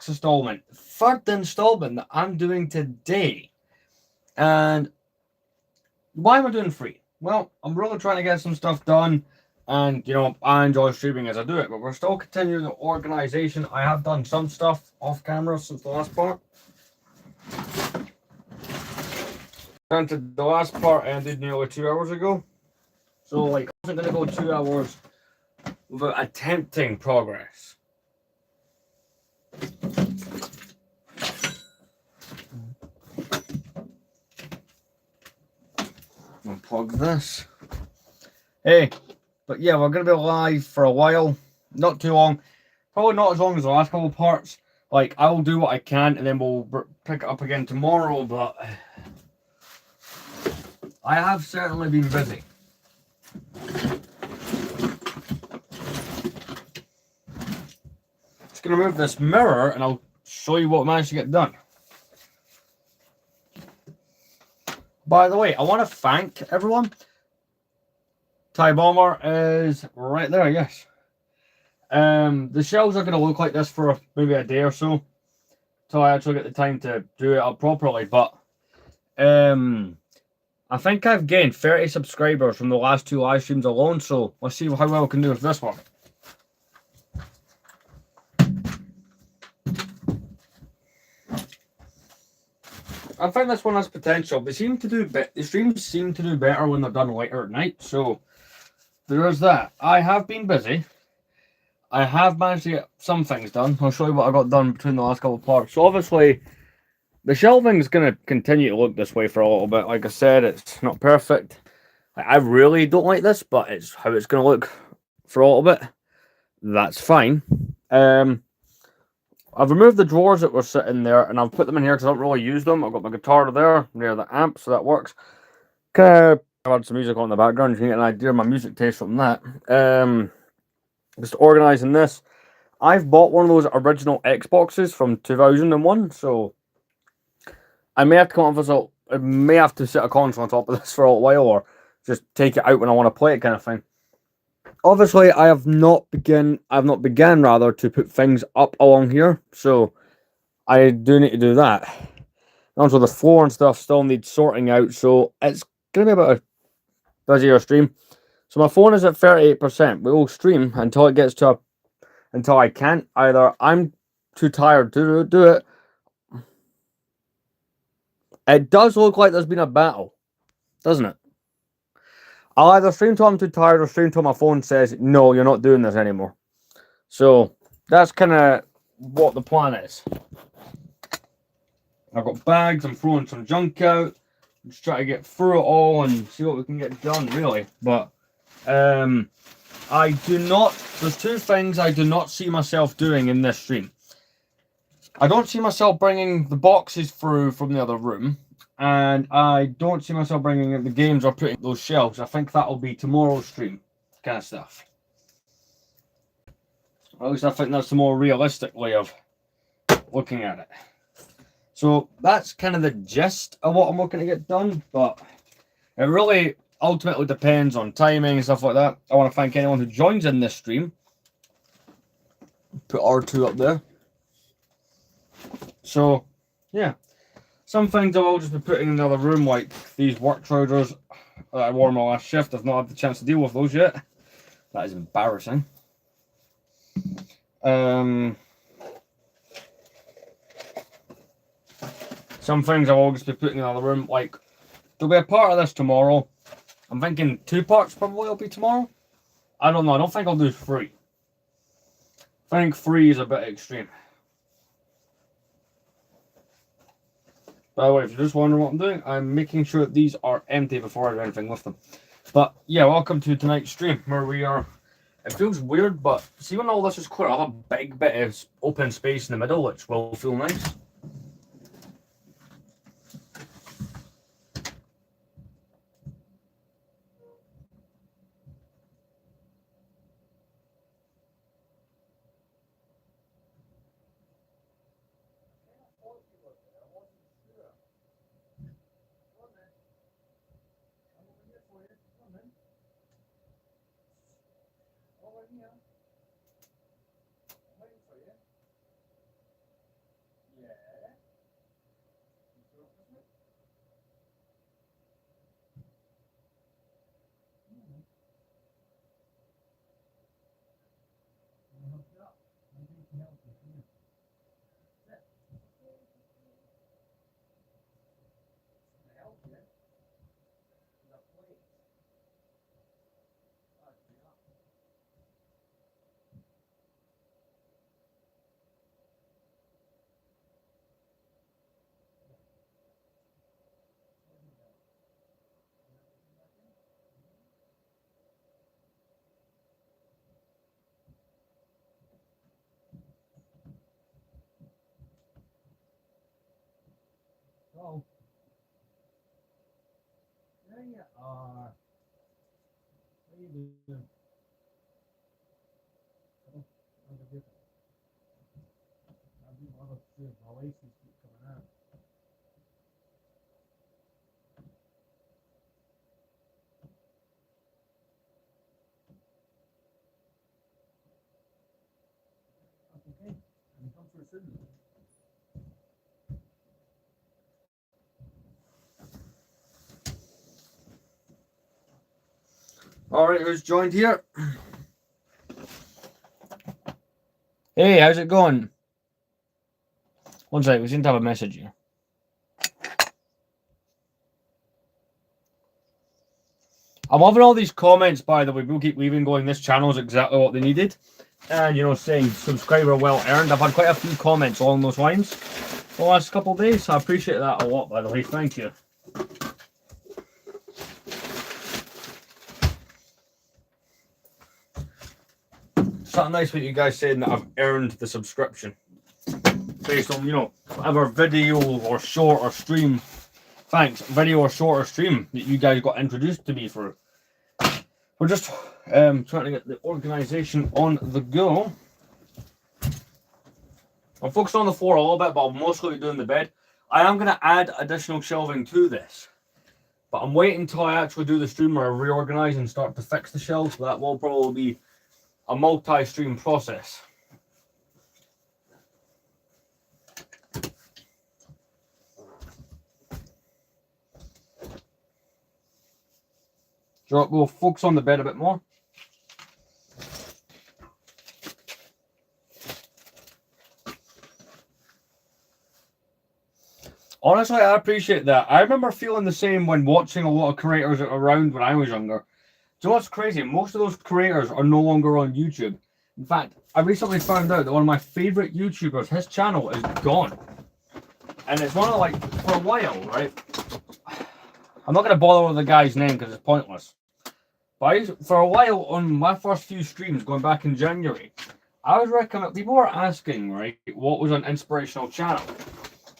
next installment, third installment that I'm doing today. And why am I doing free? Well, I'm really trying to get some stuff done, and I enjoy streaming as I do it, but we're still continuing the organization. I have done some stuff off camera since the last part. Granted, the last part ended nearly 2 hours ago, so like I wasn't gonna go 2 hours without attempting progress. Unplug this. Hey, but yeah, we're gonna be live for a while, not too long, probably not as long as the last couple of parts. Like, I will do what I can, and then we'll pick it up again tomorrow. But I have certainly been busy. Just gonna move this mirror, and I'll show you what I managed to get done. By the way, I want to thank everyone. Ty Bomber is right there, yes. The shelves are going to look like this for maybe a day or so, till I actually get the time to do it up properly. But I think I've gained 30 subscribers from the last 2 live streams alone, so let's see how well I can do with this one. I think this one has potential. The streams seem to do better when they're done later at night, so there is that. I have been busy. I have managed to get some things done. I'll show you what I got done between the last couple of parts. So obviously, the shelving is going to continue to look this way for a little bit. Like I said, it's not perfect. I really don't like this, but it's how it's going to look for a little bit. That's fine. I've removed the drawers that were sitting there, and I've put them in here because I don't really use them. I've got my guitar there near the amp, so that works. I've had some music on in the background. You can get an idea of my music taste from that. Just organising this. I've bought one of those original Xboxes from 2001, so I may have to come up with I may have to set a console on top of this for a while, or just take it out when I want to play it, kind of thing. Obviously, I have not began to put things up along here, so I do need to do that. Also, the floor and stuff still needs sorting out, so it's gonna be a bit of a busier stream. So my phone is at 38%. We will stream until it gets to until I can't. Either I'm too tired to do it. It does look like there's been a battle, doesn't it? I'll either stream till I'm too tired or stream till my phone says, no, you're not doing this anymore. So that's kind of what the plan is. I've got bags, I'm throwing some junk out. I'm just trying to get through it all and see what we can get done, really. But there's 2 things I do not see myself doing in this stream. I don't see myself bringing the boxes through from the other room, and I don't see myself bringing in the games or putting those shelves. I think that'll be tomorrow's stream, kind of stuff. Or at least I think that's the more realistic way of looking at it. So that's kind of the gist of what I'm looking to get done, but it really ultimately depends on timing and stuff like that. I want to thank anyone who joins in this stream. Put R2 up there. So, yeah. Some things I will just be putting in the other room, like these work trousers that I wore my last shift. I've not had the chance to deal with those yet. That is embarrassing. Some things I will just be putting in the other room, like there'll be a part of this tomorrow. I'm thinking 2 parts probably will be tomorrow. I don't know. I don't think I'll do 3. I think 3 is a bit extreme. By the way, if you're just wondering what I'm doing, I'm making sure that these are empty before I do anything with them. But yeah, welcome to tonight's stream where we are. It feels weird, but see when all this is clear, I'll have a big bit of open space in the middle, which will feel nice. Oh. There you are. What are you doing? Oh, how's it good? I've been on a few Oasis keep coming out. That's okay. And come for soon. Alright, who's joined here? Hey, how's it going? One second, we seem to have a message here. I'm loving all these comments, by the way. People keep leaving going, this channel is exactly what they needed. And, you know, saying subscriber well earned. I've had quite a few comments along those lines the last couple of days. So I appreciate that a lot, by the way. Thank you. Something nice what you guys saying that I've earned the subscription. Based on, you know, whatever video or short or stream. Thanks, video or short or stream that you guys got introduced to me for. We're just trying to get the organisation on the go. I'm focused on the floor a little bit, but I'll mostly be doing the bed. I am going to add additional shelving to this. But I'm waiting until I actually do the stream where I reorganise and start to fix the shelves. So that will probably be a multi-stream process. So we'll focus on the bed a bit more. Honestly, I appreciate that. I remember feeling the same when watching a lot of creators around when I was younger. Do you know what's crazy? Most of those creators are no longer on YouTube. In fact, I recently found out that one of my favourite YouTubers, his channel is gone. And it's one of like, for a while, right? I'm not going to bother with the guy's name because it's pointless. But for a while, on my first few streams going back in January, I was recommending, people were asking, right, what was an inspirational channel.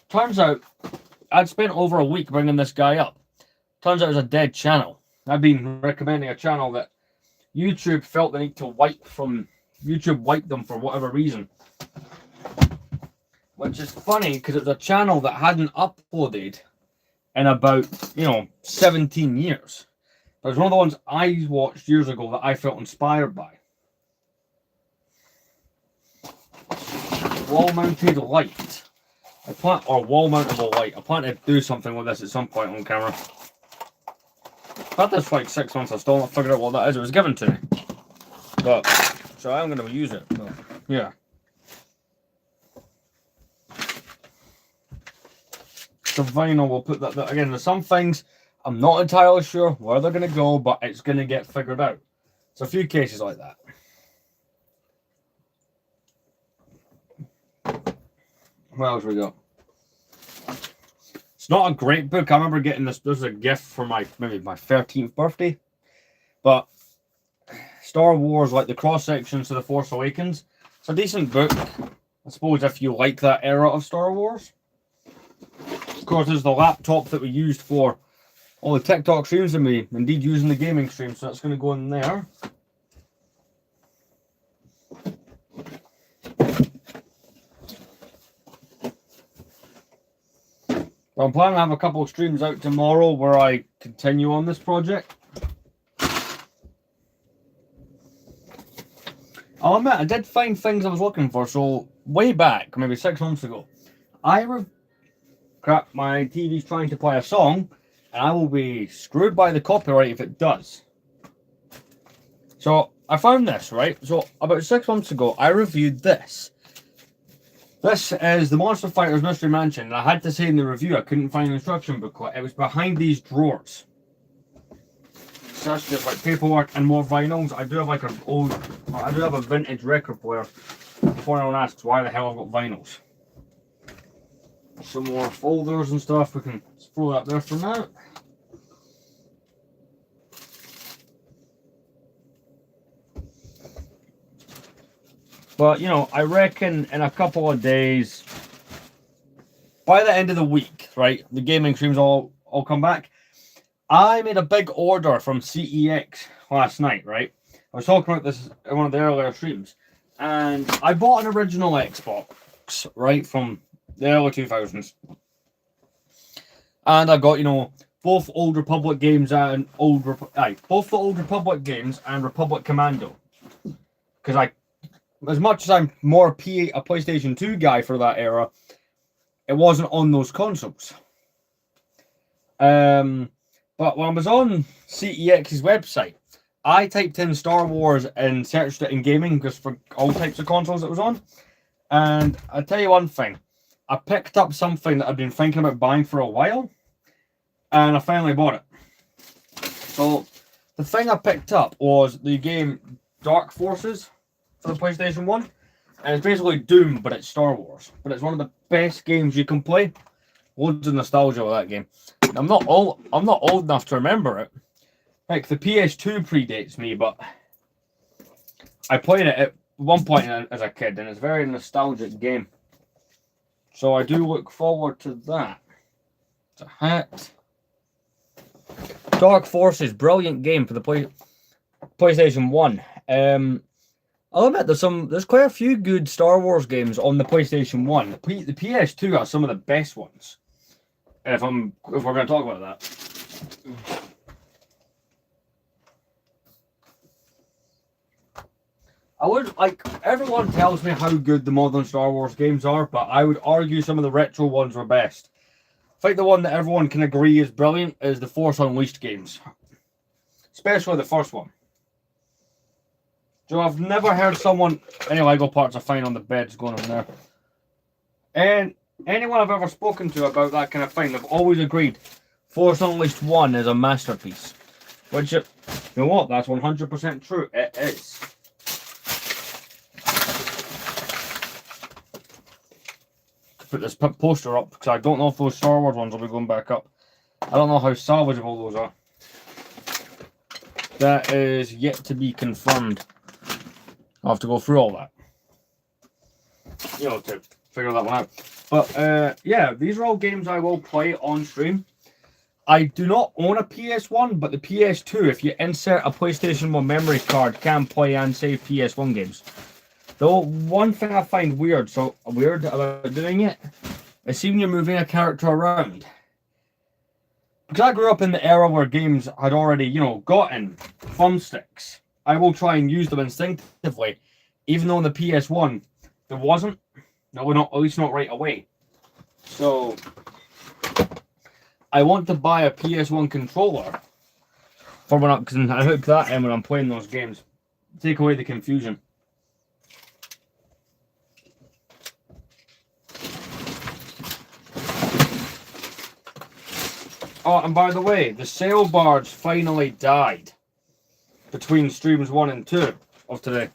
Turns out, I'd spent over a week bringing this guy up. Turns out it was a dead channel. I've been recommending a channel that YouTube felt the need to wipe from. YouTube wiped them for whatever reason. Which is funny because it's a channel that hadn't uploaded in about, 17 years. It was one of the ones I watched years ago that I felt inspired by. Wall-mounted light. Wall-mountable light. I plan to do something with this at some point on camera. I've had this for like 6 months. I still not figured out what that is. It was given to me. But, so I'm going to use it. But, yeah. The vinyl, we'll put that again. There's some things I'm not entirely sure where they're going to go, but it's going to get figured out. It's a few cases like that. What else we got? It's not a great book. I remember getting this. This was a gift for maybe my 13th birthday. But Star Wars, like the cross sections to The Force Awakens, it's a decent book. I suppose if you like that era of Star Wars. Of course, there's the laptop that we used for all the TikTok streams and me indeed using the gaming stream, so that's going to go in there. Well, I'm planning to have a couple of streams out tomorrow where I continue on this project. I'll admit, I did find things I was looking for, so way back, maybe 6 months ago, crap, my TV's trying to play a song, and I will be screwed by the copyright if it does. So, I found this, right? So, about 6 months ago, I reviewed this. This is the Monster Fighters Mystery Mansion, and I had to say in the review I couldn't find an instruction booklet. It was behind these drawers. So that's just like paperwork and more vinyls. I do have like I do have a vintage record player. Before anyone asks why the hell I've got vinyls. Some more folders and stuff. We can throw that there for now. But I reckon in a couple of days by the end of the week, right, the gaming streams all come back. I made a big order from CEX last night, right? I was talking about this in one of the earlier streams, and I bought an original Xbox, right, from the early 2000s. And I got, both Old Republic games and both the Old Republic games and Republic Commando. Because as much as I'm more a PlayStation 2 guy for that era, it wasn't on those consoles. But when I was on CEX's website, I typed in Star Wars and searched it in gaming just for all types of consoles it was on. And I'll tell you one thing. I picked up something that I've been thinking about buying for a while, and I finally bought it. So, the thing I picked up was the game Dark Forces for the PlayStation 1. And it's basically Doom, but it's Star Wars. But it's one of the best games you can play. Loads of nostalgia with that game. I'm not old enough to remember it. Like, the PS2 predates me, but I played it at one point as a kid, and it's a very nostalgic game. So I do look forward to that. It's a hat. Dark Forces, brilliant game for the PlayStation 1. I'll admit there's quite a few good Star Wars games on the PlayStation 1. The PS2 are some of the best ones. If we're going to talk about that. I would everyone tells me how good the modern Star Wars games are, but I would argue some of the retro ones were best. I think the one that everyone can agree is brilliant is the Force Unleashed games, especially the first one. So I've never heard someone. Any Lego parts are fine on the beds going on there. And anyone I've ever spoken to about that kind of thing, they've always agreed Force Unleashed 1 is a masterpiece. Which, you know what, that's 100% true. It is. Put this poster up because I don't know if those Star Wars ones will be going back up. I don't know how salvageable those are. That is yet to be confirmed. I'll have to go through all that, to figure that one out. But yeah, these are all games I will play on stream. I do not own a PS1, but the PS2, if you insert a PlayStation 1 memory card, can play and save PS1 games. Though one thing I find weird about doing it is seeing you're moving a character around. Because I grew up in the era where games had already, gotten thumbsticks. I will try and use them instinctively, even though in the PS1 there wasn't. No, we're not, at least not right away. So I want to buy a PS1 controller for when I hook that in when I'm playing those games. Take away the confusion. Oh, and by the way, the sail barge finally died between streams 1 and 2 of today.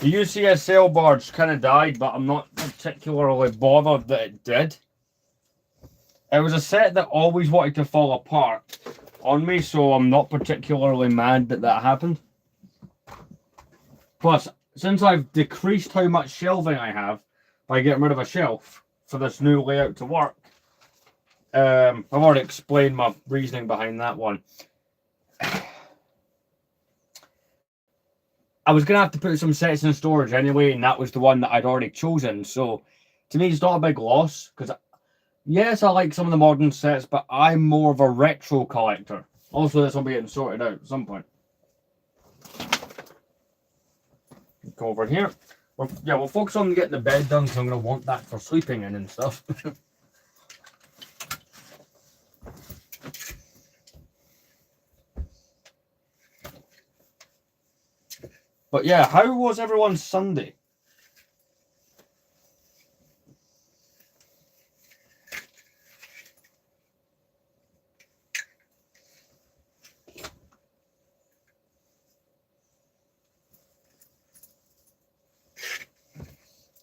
The UCS sail barge kind of died, but I'm not particularly bothered that it did. It was a set that always wanted to fall apart on me, so I'm not particularly mad that that happened. Plus, since I've decreased how much shelving I have by getting rid of a shelf for this new layout to work, I've already explained my reasoning behind that one. I was going to have to put some sets in storage anyway, and that was the one that I'd already chosen. So, to me, it's not a big loss, because, yes, I like some of the modern sets, but I'm more of a retro collector. Also, this will be getting sorted out at some point. Go over here. We'll focus on getting the bed done, because I'm going to want that for sleeping in and stuff. But yeah, how was everyone's Sunday?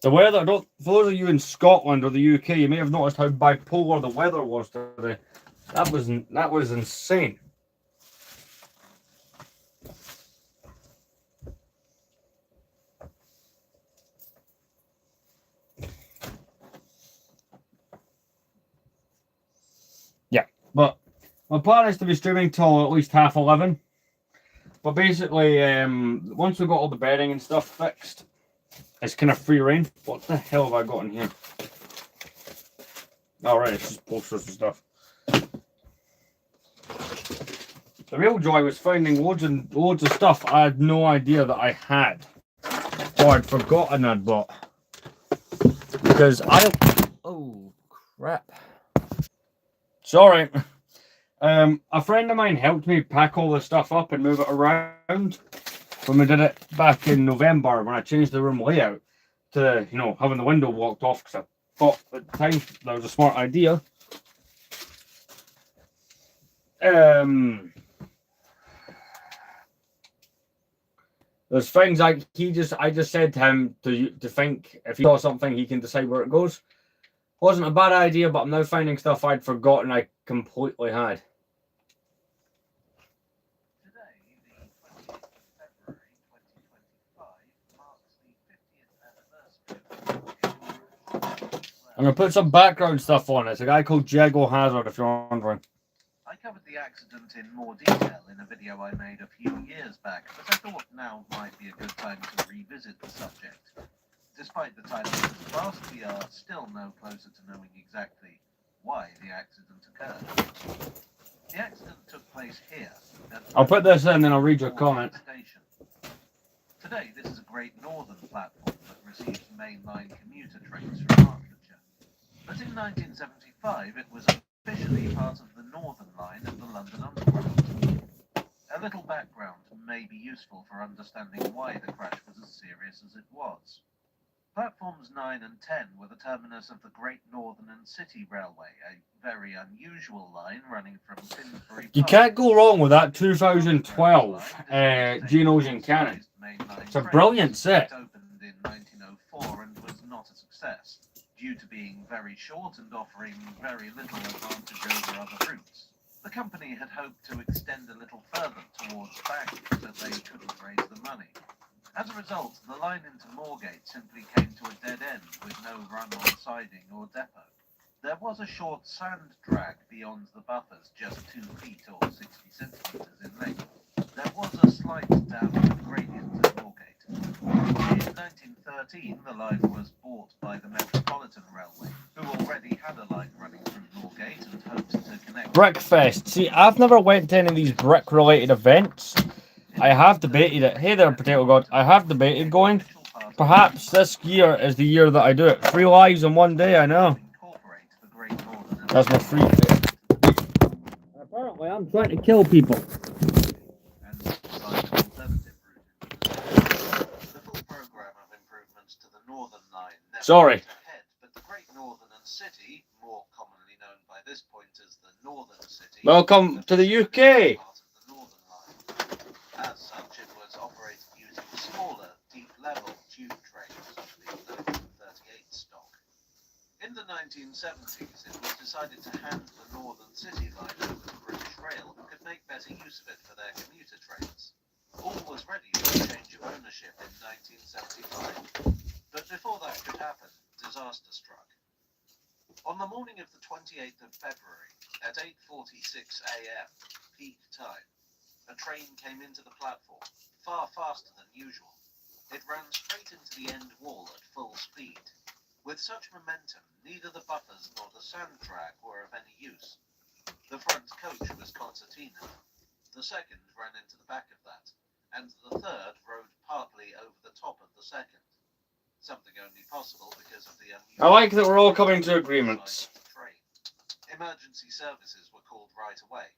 The weather, for those of you in Scotland or the UK, you may have noticed how bipolar the weather was today. That was insane. My plan is to be streaming till at least 11:30. But basically, once we've got all the bedding and stuff fixed, it's kind of free reign. What the hell have I got in here? Alright, it's just posters and stuff. The real joy was finding loads of stuff I had no idea that I had. Or I'd forgotten I'd bought. Because oh, crap. Sorry. A friend of mine helped me pack all the stuff up and move it around when we did it back in November when I changed the room layout to, you know, having the window blocked off because I thought at the time that was a smart idea. There's things like I just said to him to think if he saw something he can decide where it goes. Wasn't a bad idea, but I'm now finding stuff I'd forgotten I completely had. I'm going to put some background stuff on it. It's a guy called Jago Hazard, if you're wondering. I covered the accident in more detail in a video I made a few years back, but I thought now might be a good time to revisit the subject. Despite the time has passed, we are still no closer to knowing exactly why the accident occurred. The accident took place here. I'll put this in, then I'll read your comment. Station. Today, this is a Great Northern platform that receives mainline commuter trains from Hertfordshire. But in 1975, it was officially part of the Northern Line of the London Underground. A little background may be useful for understanding why the crash was as serious as it was. Platforms 9 and 10 were the terminus of the Great Northern and City Railway, a very unusual line running from Finsbury Park. You can't go wrong with that 2012 Geno's in Cannon. It's a brilliant set. It opened in 1904 and was not a success, due to being very short and offering very little advantage over other routes. The company had hoped to extend a little further towards Bath, but they couldn't raise the money. As a result, the line into Moorgate simply came to a dead end with no run-on siding or depot. There was a short sand drag beyond the buffers, just 2 feet or 60 centimetres in length. There was a slight downward gradient at Moorgate. In 1913, the line was bought by the Metropolitan Railway, who already had a line running through Moorgate and hoped to connect... Brickfest. See, I've never went to any of these brick-related events. I have debated it. Hey there, Potato God. I have debated going. Perhaps this year is the year that I do it. 3 lives in one day, I know. That's my free bit. Apparently, I'm trying to kill people. The full program of improvements to the Northern Line never Sorry. went ahead, but the Great Northern and City, more commonly known by this point as the Northern City... Welcome to the UK! As such, it was operated using smaller, deep-level tube trains, the 1938 stock. In the 1970s, it was decided to hand the Northern City line over to British Rail, who could make better use of it for their commuter trains. All was ready for a change of ownership in 1975, but before that could happen, disaster struck. On the morning of the 28th of February, at 8:46 a.m., peak time, a train came into the platform, far faster than usual. It ran straight into the end wall at full speed. With such momentum, neither the buffers nor the sand drag were of any use. The front coach was concertina. The second ran into the back of that, and the third rode partly over the top of the second. Something only possible because of the unusual... I like that we're all coming to agreements. Emergency services were called right away.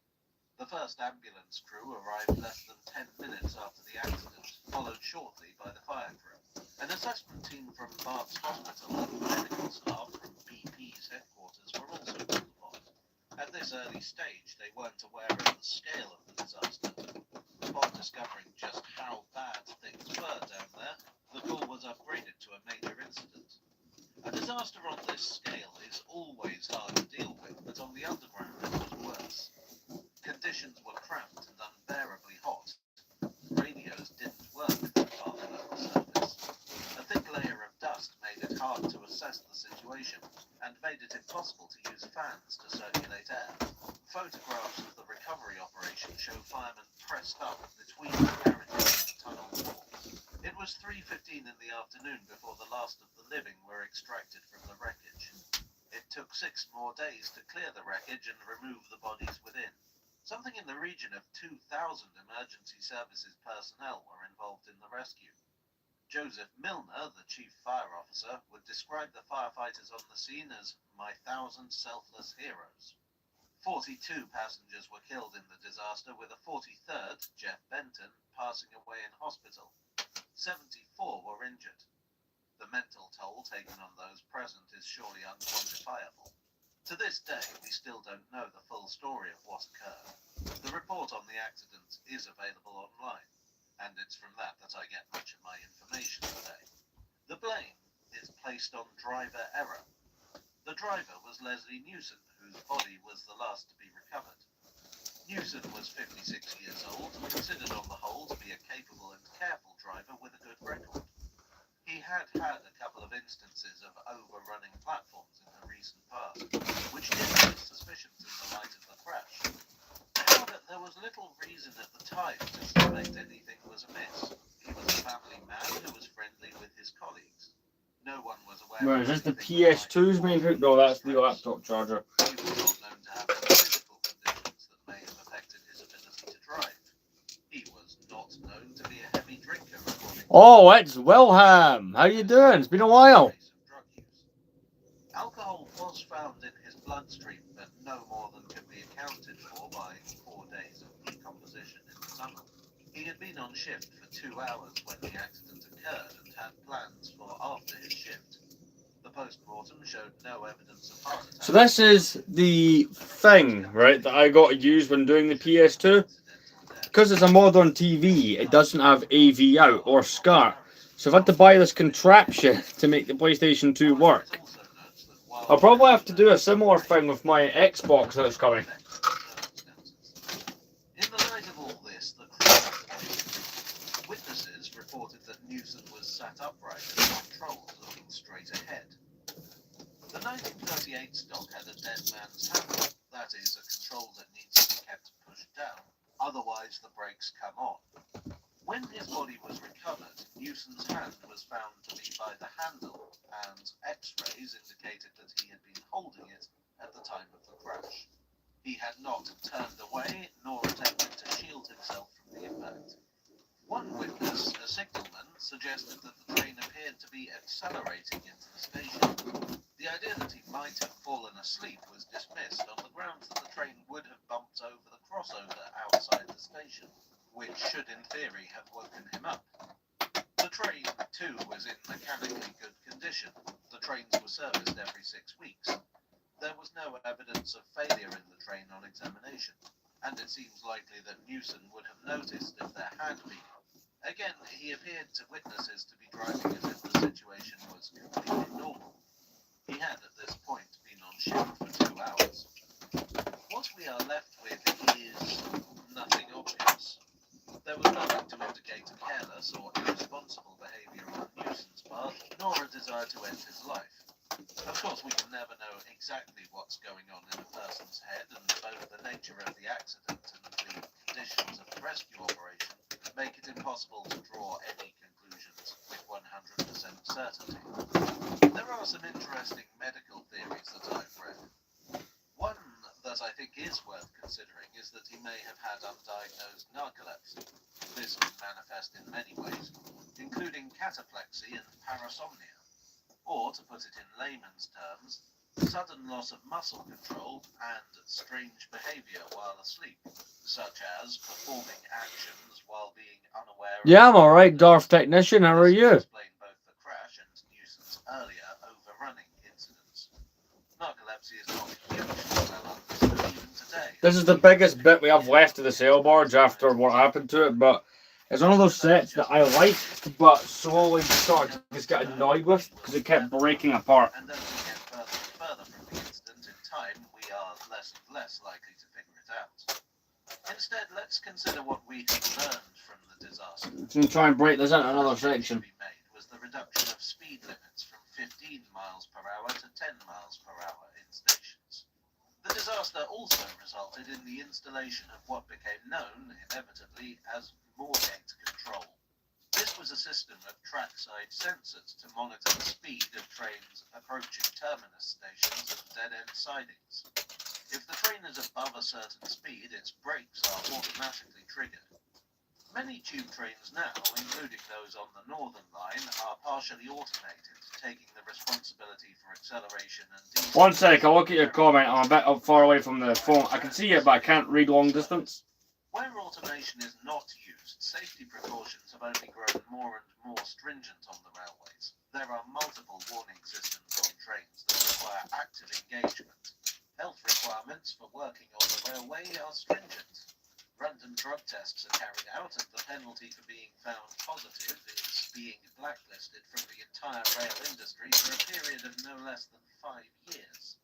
The first ambulance crew arrived less than 10 minutes after the accident, followed shortly by the fire crew. An assessment team from Bart's Hospital and medical staff from BP's headquarters were also called upon. At this early stage, they weren't aware of the scale of the disaster. Upon discovering just how bad things were down there, the call was upgraded to a major incident. A disaster on this scale is always hard to deal with, but on the underground it was worse. Conditions were cramped and unbearably hot. Radios didn't work that far below the surface. A thick layer of dust made it hard to assess the situation and made it impossible to use fans to circulate air. Photographs of the was 3:15 in the afternoon before the last of the living were extracted from the wreckage. It took 6 more days to clear the wreckage and remove the bodies within. Something in the region of 2,000 emergency services personnel were involved in the rescue. Joseph Milner, the chief fire officer, would describe the firefighters on the scene as "my 1,000 selfless heroes." 42 passengers were killed in the disaster, with a 43rd, Jeff Benton, passing away in hospital. 74 were injured. The mental toll taken on those present is surely unquantifiable. To this day, we still don't know the full story of what occurred. The report on the accident is available online, and it's from that I get much of my information today. The blame is placed on driver error. The driver was Leslie Newson, whose body was the last to be recovered. Newson was 56 years old, considered on the whole to be a capable and careful driver with a good record. He had had a couple of instances of overrunning platforms in the recent past, which did raise suspicions in the light of the crash. However, there was little reason at the time to suspect anything was amiss. He was a family man who was friendly with his colleagues. No one was aware. Right, is this the PS2's main hook? No, that's the laptop charger. He was not known to have any physical conditions that may have affected his ability to drive. He was not known to be a heavy drinker, according to Oh, it's Wilhelm. How you doing? It's been a while. trace of drug use. Alcohol was found in his bloodstream, but no more than could be accounted for by 4 days of decomposition in the tunnel. He had been on shift for 2 hours when the accident occurred and had plans for after his shift. The post-mortem showed no evidence of heart attack. So this is the thing, right, that I got to use when doing the PS2. Because it's a modern TV, it doesn't have AV out or SCART. So I've had to buy this contraption to make the PlayStation 2 work. I'll probably have to do a similar thing with my Xbox that's coming. In the light of all this, the crew witnesses reported that Newson was sat upright and controlled, looking straight ahead. The 1938 stock had a dead man's handle, that is, a control that needs to be kept pushed down, otherwise the brakes come on. When his body was recovered, Newson's hand was found to be by the handle, and X-rays indicated that he had been holding it at the time of the crash. He had not turned away, nor attempted to shield himself from the impact. One witness, a signalman, suggested that the train appeared to be accelerating into the station. The idea that he might have fallen asleep was dismissed on the grounds that the train would have bumped over the crossover outside the station, which should in theory have woken him up. The train, too, was in mechanically good condition. The trains were serviced every 6 weeks. There was no evidence of failure in the train on examination, and it seems likely that Newson would have noticed if there had been. Again, he appeared to witnesses to be driving as if the situation was completely normal. He had at this point been on shift for 2 hours. What we are left with is nothing obvious. There was nothing to indicate careless or irresponsible behaviour on Newson's part, nor a desire to end his life. Of course, we can never know exactly what's going on in a person's head, and both the nature of the accident and the conditions of the rescue operation make it impossible to draw any conclusions with 100% certainty. There are some interesting medical theories that I've read. One that I think is worth considering is that he may have had undiagnosed narcolepsy. This can manifest in many ways, including cataplexy and parasomnia. Or, to put it in layman's terms, sudden loss of muscle control and strange behaviour while asleep, such as performing actions while being unaware of... Yeah, I'm alright, Darth Technician. How are you? Explain both the crash and Newson's earlier overrunning incidents. Narcolepsy is not hugely well understood even today. This is the biggest bit we have left of the sail barge after what happened to it, but it's one of those sets that I liked, but slowly started to just get annoyed with because it kept breaking apart. And as we get further and further from the incident in time, we are less and less likely to figure it out. Instead, let's consider what we have learned from the disaster. I'm going to try and break this into another section. Made was the reduction of speed limits from 15 miles per hour to 10 miles per hour in stations. The disaster also resulted in the installation of what became known, inevitably, as Moorgate control. This was a system of trackside sensors to monitor the speed of trains approaching terminus stations and dead-end sidings. If the train is above a certain speed, its brakes are automatically triggered. Many tube trains now, including those on the Northern Line, are partially automated, taking the responsibility for acceleration and deceleration. 1 sec, I'll look at your comment. I'm a bit up far away from the phone. I can see it, but I can't read long distance. Where automation is not used, safety precautions have only grown more and more stringent on the railways. There are multiple warning systems on trains that require active engagement. Health requirements for working on the railway are stringent. Random drug tests are carried out, and the penalty for being found positive is being blacklisted from the entire rail industry for a period of no less than 5 years.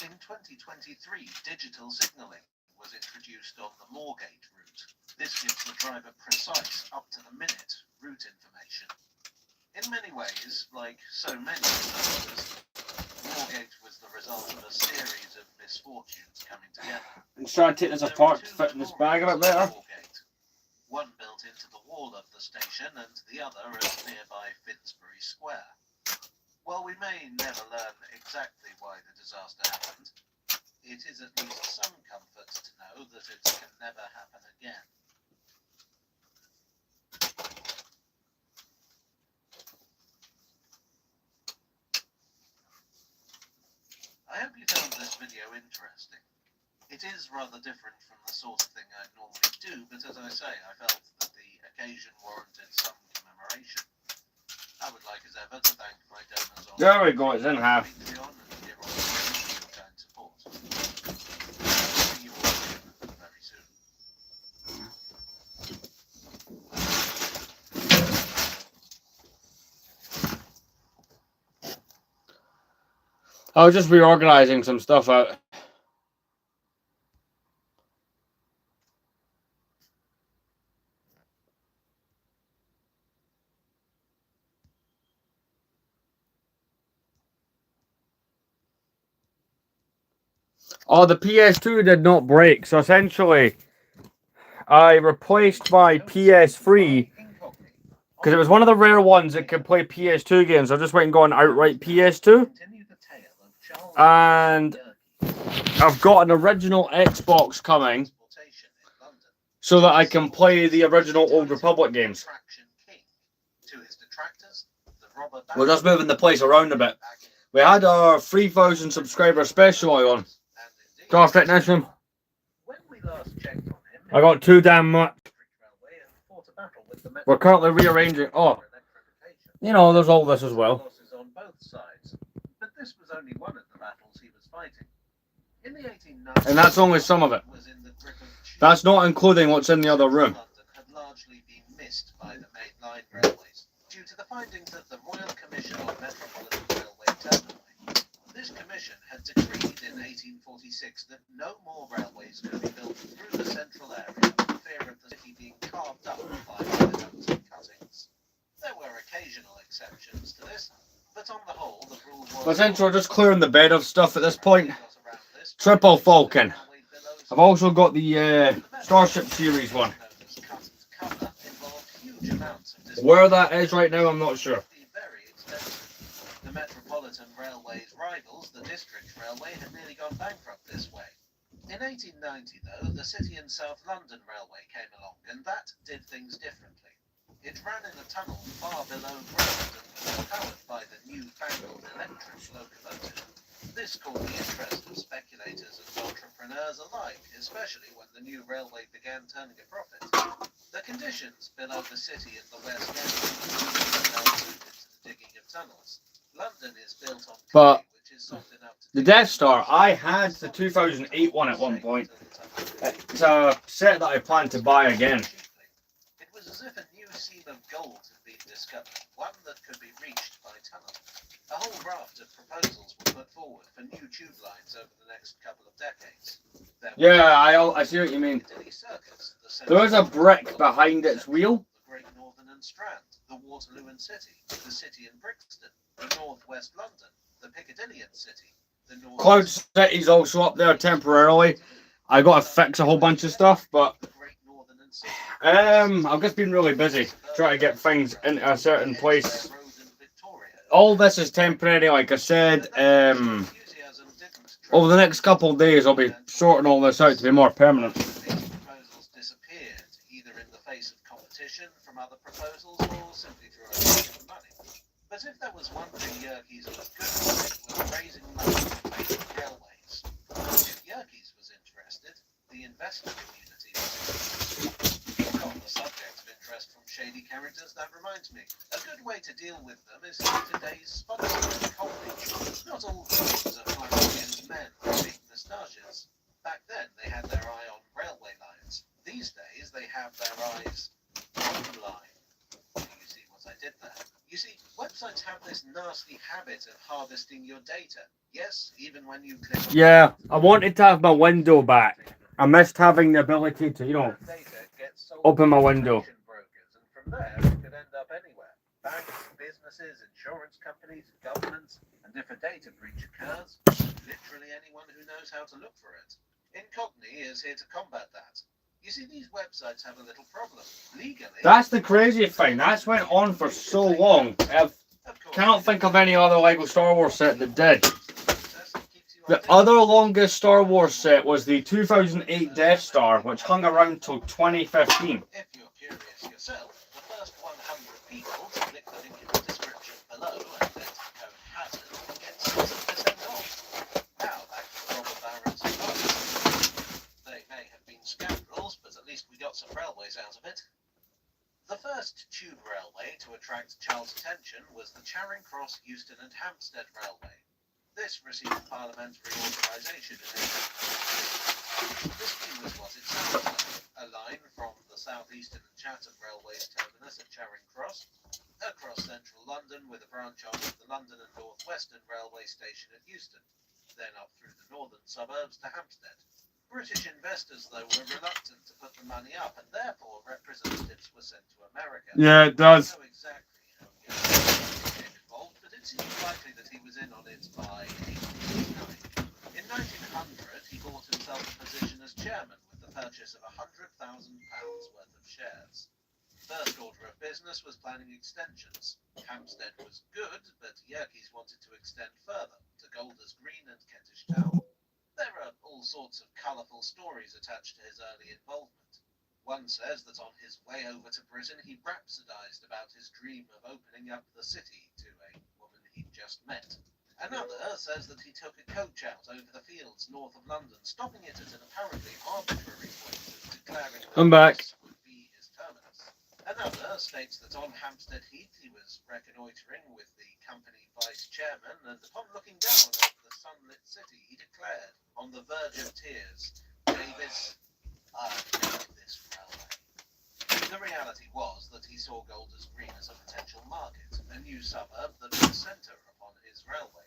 In 2023, digital signalling was introduced on the Moorgate route. This gives the driver precise, up-to-the-minute route information. In many ways, like so many others, Moorgate was the result of a series of misfortunes coming together. Let's try and take this apart to fit in this bag a bit better. One built into the wall of the station and the other at nearby Finsbury Square. While we may never learn exactly why the disaster happened, it is at least some comfort to know that it can never happen again. I hope you found this video interesting. It is rather different from the sort of thing I normally do, but as I say, I felt that the occasion warranted some commemoration. I would like as ever to thank my donors on There we go, it's in half. Patreon and here on YouTube for your kind support. See you all again very soon. I was just reorganizing some stuff out. Oh, the PS2 did not break, so essentially I replaced my PS3 because it was one of the rare ones that could play PS2 games. I just went and got an outright PS2, and I've got an original Xbox coming so that I can play the original Old Republic games. We're just moving the place around a bit. We had our 3,000 subscriber special on. Car technician. I got too damn much. We're currently rearranging. Oh, you know, there's all this as well. But this was only one of the battles he was fighting. In the 1890s, And that's only some of it. That's not including what's in the other room. London had largely been missed by the main line railways due to the findings of the Royal Commission on Metropolitan Railway Termini. This commission had decreed in 1846 that no more railways could be built through the central area for fear of the city being carved up by viaducts and cuttings. There were occasional exceptions to this, but on the whole, the rule was... Essentially, we're just clearing the bed of stuff at this point. Triple Falcon. I've also got the Starship Series one. Where that is right now, I'm not sure. The Metropolitan Railway's rivals, the District Railway, had nearly gone bankrupt this way. In 1890, though, the City and South London Railway came along, and that did things differently. It ran in a tunnel far below ground and was powered by the newfangled electric locomotive. This caught the interest of speculators and entrepreneurs alike, especially when the new railway began turning a profit. The conditions below the city at the West End were well suited to the digging of tunnels. London is built on clay, which is soft enough to... The Death Star, I had the 2008 one at one point. It's a set that I plan to buy again. It was as if a new seam of gold had been discovered, one that could be reached by tunnel. A whole raft of proposals were put forward for new tube lines over the next couple of decades. Yeah, I see what you mean. There is a brick behind its wheel. The Great Northern and Strand, the Waterloo and City, the City and Brixton, the North West London, the Piccadilly and City, the North... Cloud City's also up there temporarily. I got to fix a whole bunch of stuff, but City. I've just been really busy trying to get things into a certain place. All this is temporary, like I said. Over the next couple of days, I'll be sorting all this out to be more permanent. These proposals disappeared, either in the face of competition from other proposals or simply through a lack of money. But if there was one thing Yerkes was good at, it was raising money for major railways. If Yerkes was interested, the investor community was interested. On the subject of interest from shady characters, that reminds me, a good way to deal with them is through today's sponsor, Cockney. Not all Cockneys are flash-skinned men with big moustaches. Back then, they had their eye on railway lines. These days, they have their eyes online. Do you see what I did there? You see, websites have this nasty habit of harvesting your data. Yes, even when you click on Yeah, I wanted to have my window back. I missed having the ability to, data gets sold open my to window. information brokers, and from there it could end up anywhere. Banks, businesses, insurance companies, governments, and if a data breach occurs, literally anyone who knows how to look for it. Incogni is here to combat that. You see, these websites have a little problem. Legally, That's the crazy thing. That's went on for so long. I cannot think of any other Lego Star Wars set that did. The other longest Star Wars set was the 2008 Death Star, which hung around till 2015. If you're curious yourself, the first 100 people to click the link in the description below and enter code HAZARD get 60% off. Now back to Robert Barron's advice. They may have been scoundrels, but at least we got some railways out of it. The first tube railway to attract Charles' attention was the Charing Cross, Euston and Hampstead Railway. This received parliamentary authorisation in 1896. The scheme was what it sounds like. A line from the South Eastern and Chatham Railway's terminus at Charing Cross, across central London with a branch off of the London and North Western Railway Station at Euston, then up through the northern suburbs to Hampstead. British investors, though, were reluctant to put the money up, and therefore representatives were sent to America. Yeah, it does. I don't know exactly how Yerkes became involved, but it seems likely that he was in on it by 1889. In 1900, he bought himself a position as chairman with the purchase of £100,000 worth of shares. First order of business was planning extensions. Hampstead was good, but Yerkes wanted to extend further to Golders Green and Kentish Town. There are all sorts of colourful stories attached to his early involvement. One says that on his way over to Britain, he rhapsodised about his dream of opening up the city to a woman he'd just met. Another says that he took a coach out over the fields north of London, stopping it at an apparently arbitrary point and declaring that I'm back. this would be his terminus. Another states that on Hampstead Heath he was reconnoitring with the company vice chairman, and upon looking down at the sunlit city, he declared, on the verge of tears, "Davis, I make this railway." The reality was that he saw Golders Green as a potential market, a new suburb that would centre upon his railway.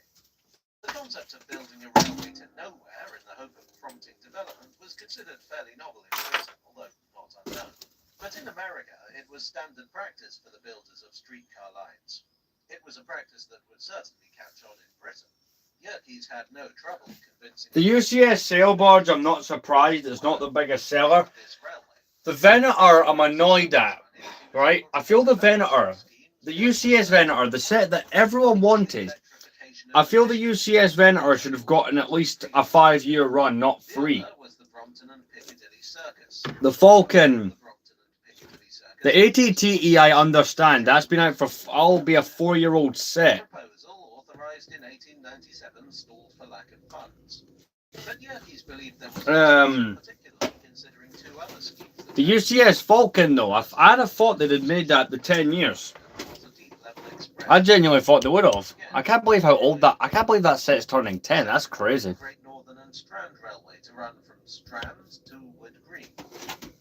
The concept of building a railway to nowhere in the hope of prompting development was considered fairly novel in Britain, although not unknown. But in America, it was standard practice for the builders of streetcar lines. It was a practice that would certainly catch on in Britain. Yerkes had no trouble convincing The UCS sail barge, I'm not surprised it's not the biggest seller. The Venator, I'm annoyed at, right? I feel the Venator, the UCS Venator, the set that everyone wanted, I feel the UCS Venator should have gotten at least a 5-year run, not 3. The Falcon, the ATTE, I understand. That's been out for, I'll be a 4-year-old set. Proposal authorised in 1897 stalled for lack of funds. But Yerkes believed there was particularly considering 2 other schemes. The UCS Falcon, though, I'd have thought they'd have made that the 10 years. I genuinely thought they would have. I can't believe how old that. I can't believe that set's turning 10. That's crazy. Great Northern and Strand Railway to run from Strand to Wood Green.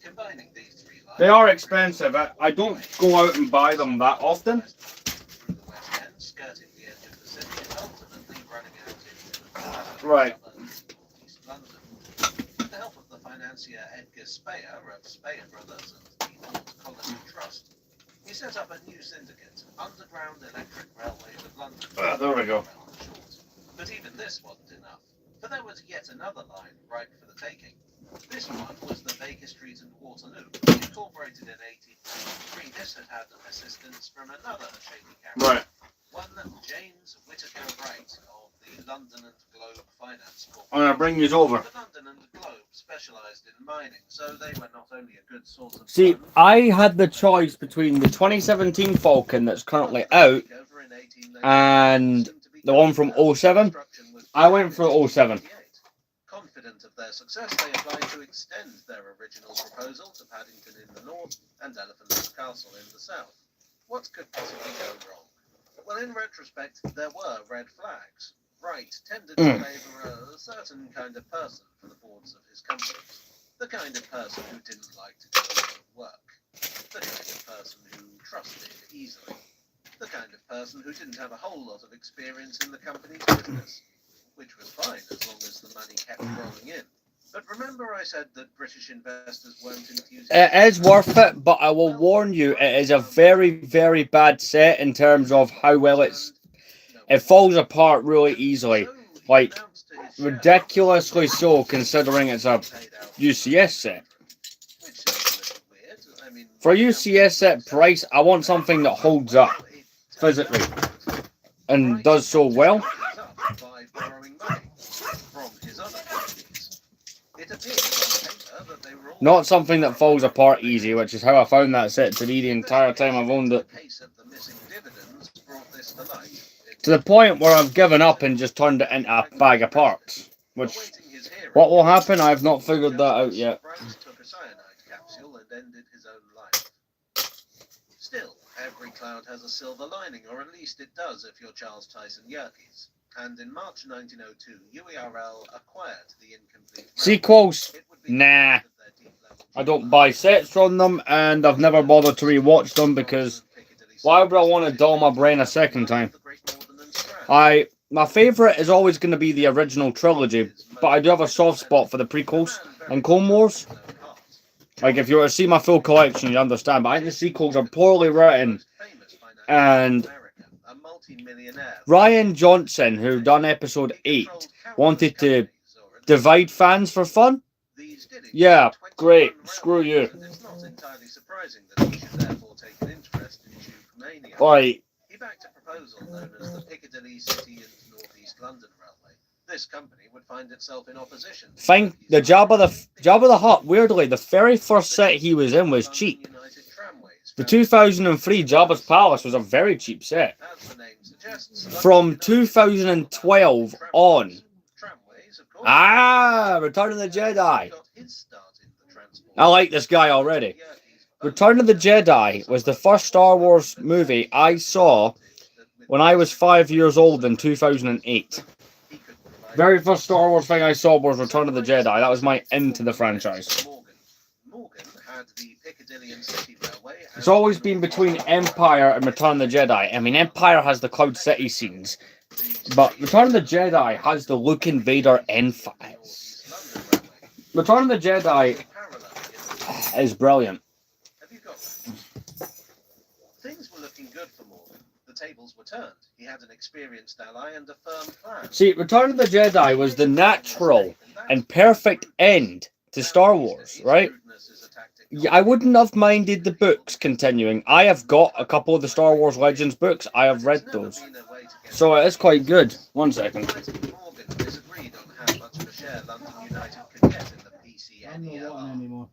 Combining these 3 lines. They are expensive. I don't go out and buy them that often. Through the West End, skirting the edge of the city, and ultimately running out into the Right. East London. With the help of the financier Edgar Speyer of Speyer Brothers and the Old Colony Trust, he set up a new syndicate, Underground Electric Railways of London. There we go. But even this wasn't enough, for there was yet another line ripe for the taking. This one was the Baker Street and Waterloo, incorporated in 1893. This had assistance from another shaky character. Right. One James Whittaker Wright of the London and Globe Finance Corporation. I'm gonna bring these over. The London and Globe specialised in mining, so they were not only a good source of See, funds, I had the choice between the 2017 Falcon that's currently out and the one from 07. I went for 07. Confident of their success, they applied to extend their original proposal to Paddington in the north and Elephant Castle in the south. What could possibly go wrong? Well, in retrospect, there were red flags. Wright tended to favour a certain kind of person for the boards of his companies. The kind of person who didn't like to do his own work. The kind of person who trusted easily. The kind of person who didn't have a whole lot of experience in the company's business. Which was fine as long as the money kept rolling in. But remember I said that British investors weren't enthused. It is worth it, but I will warn you, it is a very, very bad set in terms of how well it falls apart really easily. Like, ridiculously so, considering it's a UCS set. For a UCS set price, I want something that holds up physically and does so well. By borrowing money from his other companies. It appears on paper that they were all Not something that falls apart easy, which is how I found that set to be the entire time I've owned it. The case of the missing dividends brought this to light. To the point where I've given up and just turned it into a bag of parts. Which, Awaiting his hearing, what will happen? I've not figured that out yet. Wright took a cyanide capsule and ended his own life. Still, every cloud has a silver lining, or at least it does if you're Charles Tyson Yerkes. And in March 1902, UERL acquired the incomplete Sequels? Nah. I don't buy sets from them, and I've never bothered to rewatch them because why would I want to dull my brain a second time? My favourite is always going to be the original trilogy, but I do have a soft spot for the prequels and Clone Wars. Like, if you were to see my full collection, you'd understand, but I think the sequels are poorly written, and Ryan Johnson, who done episode 8, wanted to divide fans for fun. Yeah, great. Screw you. It's not entirely surprising that he should therefore take an interest in Tube-mania. Like, He backed a proposal known as the Piccadilly City and North East London Railway. This company would find itself in opposition. Think the Jabba the Hutt. Weirdly, the very first set he was in was cheap. The 2003 Jabba's Palace was a very cheap set. From 2012 on. Return of the Jedi. I like this guy already. Return of the Jedi was the first Star Wars movie I saw when I was 5 years old in 2008. Very first Star Wars thing I saw was Return of the Jedi. That was my into the franchise. It's always been between Empire and Return of the Jedi. I mean, Empire has the Cloud City scenes, but Return of the Jedi has the Luke and Vader N-Files. Return of the Jedi is brilliant. Things were looking good for Morgan. The tables were turned. He had an experienced ally and a firm plan. See, Return of the Jedi was the natural and perfect end to Star Wars, right? I wouldn't have minded the books continuing. I have got a couple of the Star Wars Legends books. I have read those. So it is quite good. 1 second. Morgan disagreed on how much of a share London United could get in the PCNELR.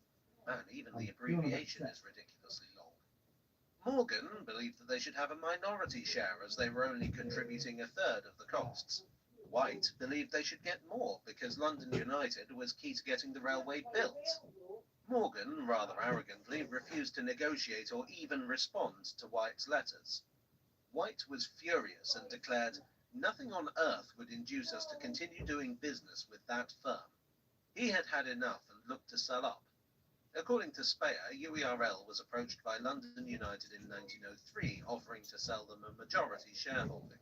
And even the abbreviation is ridiculously long. Morgan believed that they should have a minority share as they were only contributing a third of the costs. White believed they should get more because London United was key to getting the railway built. Morgan, rather arrogantly, refused to negotiate or even respond to White's letters. White was furious and declared, "Nothing on earth would induce us to continue doing business with that firm." He had had enough and looked to sell up. According to Speyer, UERL was approached by London United in 1903, offering to sell them a majority shareholding.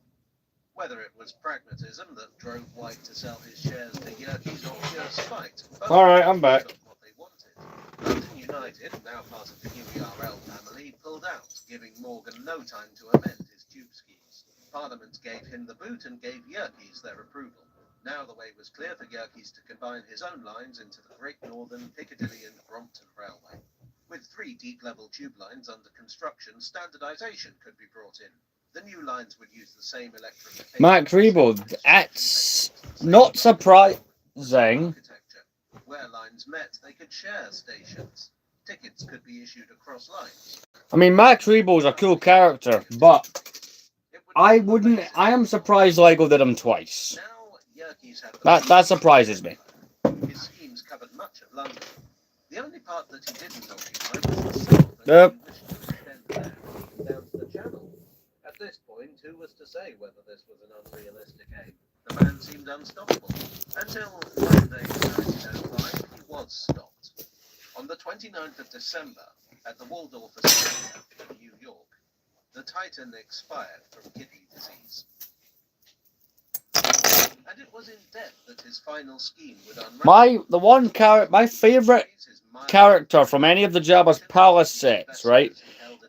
Whether it was pragmatism that drove White to sell his shares to Yerkes or pure spite, Alright, I'm back. got what they wanted. London United, now part of the UERL family, pulled out, giving Morgan no time to amend his tube schemes. Parliament gave him the boot and gave Yerkes their approval. Now the way was clear for Yerkes to combine his own lines into the Great Northern, Piccadilly and Brompton Railway. With 3 deep-level tube lines under construction, standardisation could be brought in. The new lines would use the same electrification. Max Rebo, that's not surprising. Architecture. Where lines met, they could share stations. Tickets could be issued across lines. I mean, Max Rebo's a cool character, but I am surprised Lego did him twice. Now, Yerkes had That surprises me. His schemes covered much of London. The only part that he didn't occupy was the south, Yep. and he wished to extend that even down to the Channel. At this point, who was to say whether this was an unrealistic aim? The man seemed unstoppable, until Monday 1905 he was stopped. On the 29th of December, at the Waldorf Astoria in New York, the Titan expired from kidney disease. And it was in death that his final scheme would unravel. My favourite character from any of the Jabba's Palace sets, right,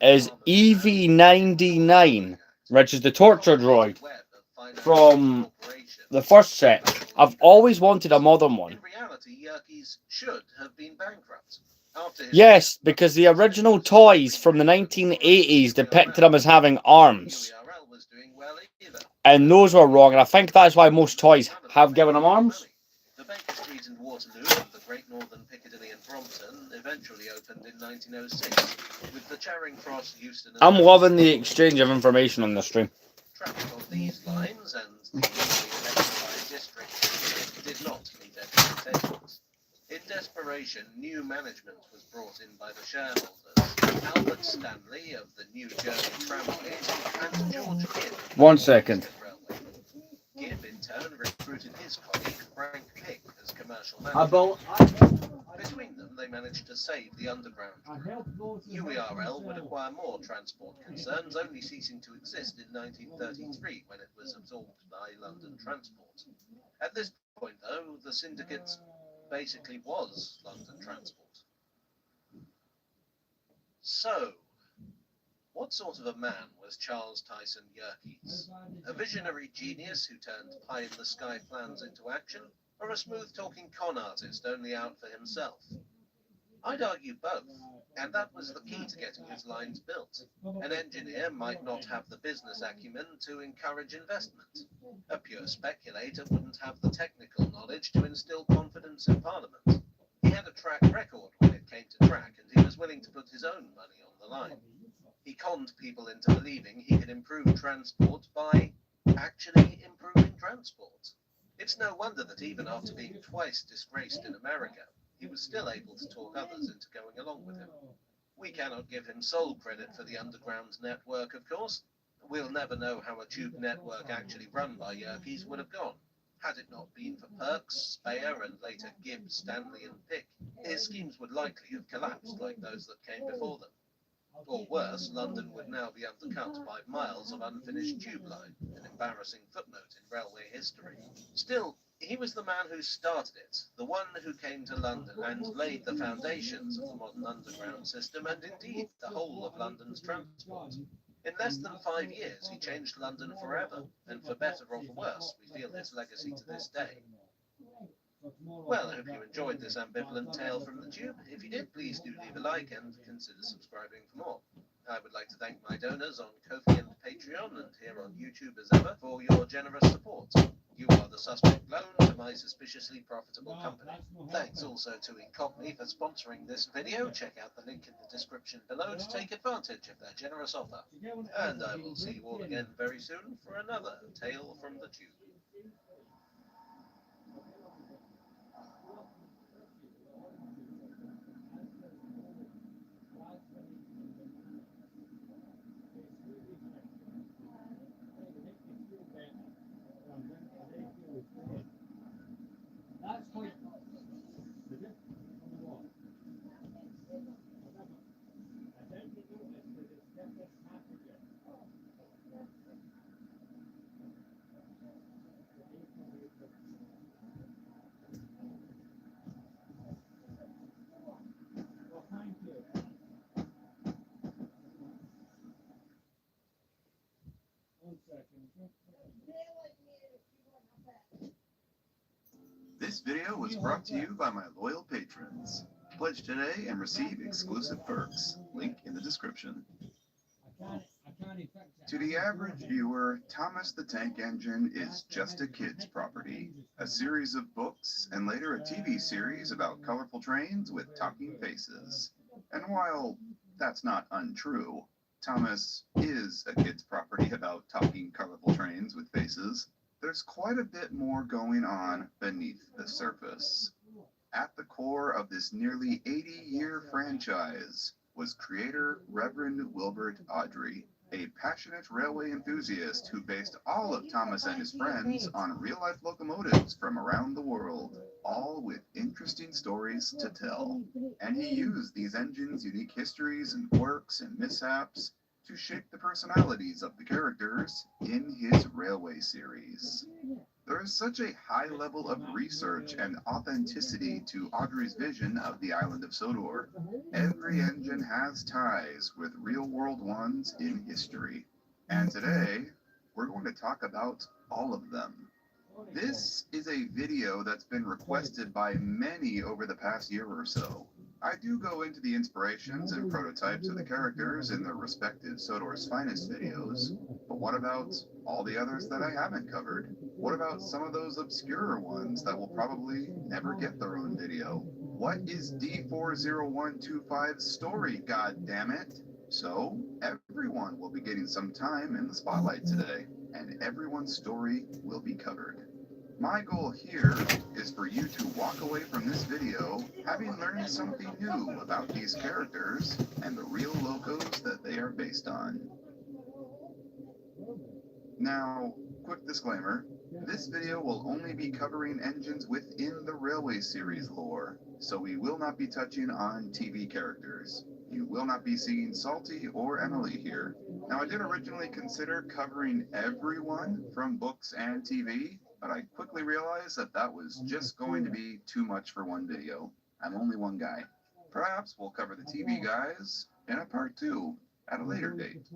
is EV-99, which is the torture droid from the first set. I've always wanted a modern one. In reality, Yerkes should have been bankrupt. Yes, because the original toys from the 1980s depicted him as having arms. UERL was doing well either. And those were wrong, and I think that's why most toys have given him arms. The Baker Street in Waterloo and the Great Northern, Piccadilly and Brompton eventually opened in 1906, with the Charing Cross, Euston and... I'm loving the exchange of information on this stream. Traffic on these lines and the electrified district did not meet expectations. In desperation, new management was brought in by the shareholders, Albert Stanley of the New Jersey Tramways and George Gibb. 1 second. Gibb in turn recruited his colleague Frank Pick as commercial manager. Between them, they managed to save the underground. UERL would acquire more transport concerns, only ceasing to exist in 1933 when it was absorbed by London Transport. At this point, though, the syndicate basically was London Transport. So, what sort of a man was Charles Tyson Yerkes? A visionary genius who turned pie-in-the-sky plans into action, or a smooth-talking con artist only out for himself? I'd argue both, and that was the key to getting his lines built. An engineer might not have the business acumen to encourage investment. A pure speculator wouldn't have the technical knowledge to instill confidence in Parliament. He had a track record when it came to track, and he was willing to put his own money on the line. He conned people into believing he could improve transport by actually improving transport. It's no wonder that even after being twice disgraced in America, he was still able to talk others into going along with him. We cannot give him sole credit for the underground network, of course. We'll never know how a tube network actually run by Yerkes would have gone. Had it not been for Perks, Speyer, and later Gibb, Stanley, and Pick, his schemes would likely have collapsed like those that came before them. Or worse, London would now be undercut by miles of unfinished tube line, an embarrassing footnote in railway history. Still, he was the man who started it, the one who came to London and laid the foundations of the modern underground system, and indeed the whole of London's transport. In less than 5 years, he changed London forever, and for better or for worse, we feel his legacy to this day. Well, I hope you enjoyed this ambivalent tale from the tube. If you did, please do leave a like and consider subscribing for more. I would like to thank my donors on Ko-fi and Patreon, and here on YouTube as ever, for your generous support. You are the suspect loan to my suspiciously profitable company. Thanks also to Incogni for sponsoring this video. Check out the link in the description below to take advantage of their generous offer. And I will see you all again very soon for another tale from the tube. This video was brought to you by my loyal patrons. Pledge today and receive exclusive perks. Link in the description. To the average viewer, Thomas the Tank Engine is just a kid's property. A series of books and later a TV series about colorful trains with talking faces. And while that's not untrue, Thomas is a kid's property about talking colorful trains with faces, there's quite a bit more going on beneath the surface. At the core of this nearly 80-year franchise was creator Reverend Wilbert Awdry, a passionate railway enthusiast who based all of Thomas and his friends on real-life locomotives from around the world, all with interesting stories to tell. And he used these engines' unique histories and quirks and mishaps to shape the personalities of the characters in his railway series. There is such a high level of research and authenticity to Awdry's vision of the island of Sodor. Every engine has ties with real-world ones in history. And today, we're going to talk about all of them. This is a video that's been requested by many over the past year or so. I do go into the inspirations and prototypes of the characters in their respective Sodor's Finest videos, but what about all the others that I haven't covered? What about some of those obscurer ones that will probably never get their own video? What is D40125's story, goddammit? So, everyone will be getting some time in the spotlight today, and everyone's story will be covered. My goal here is for you to walk away from this video having learned something new about these characters and the real locos that they are based on. Now, quick disclaimer, this video will only be covering engines within the Railway series lore, so we will not be touching on TV characters. You will not be seeing Salty or Emily here. Now, I did originally consider covering everyone from books and TV, but I quickly realized that that was just going to be too much for one video. I'm only one guy. Perhaps we'll cover the TV guys in a part 2 at a later date.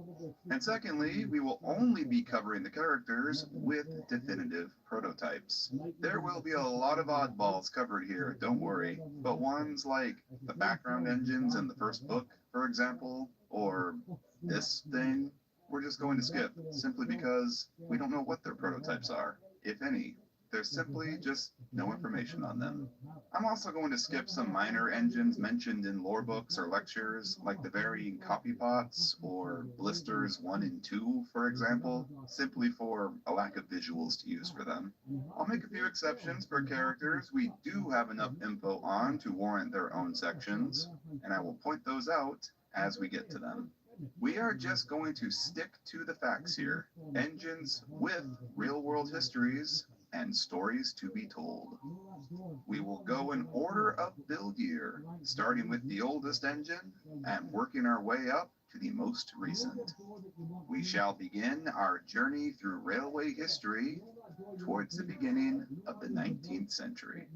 And secondly, we will only be covering the characters with definitive prototypes. There will be a lot of oddballs covered here, don't worry, but ones like the background engines in the first book, for example, or this thing, we're just going to skip, simply because we don't know what their prototypes are, if any. There's simply just no information on them. I'm also going to skip some minor engines mentioned in lore books or lectures, like the varying copy pots or blisters 1 and 2, for example, simply for a lack of visuals to use for them. I'll make a few exceptions for characters we do have enough info on to warrant their own sections, and I will point those out as we get to them. We are just going to stick to the facts here. Engines with real-world histories and stories to be told. We will go in order of build year, starting with the oldest engine and working our way up to the most recent. We shall begin our journey through railway history towards the beginning of the 19th century.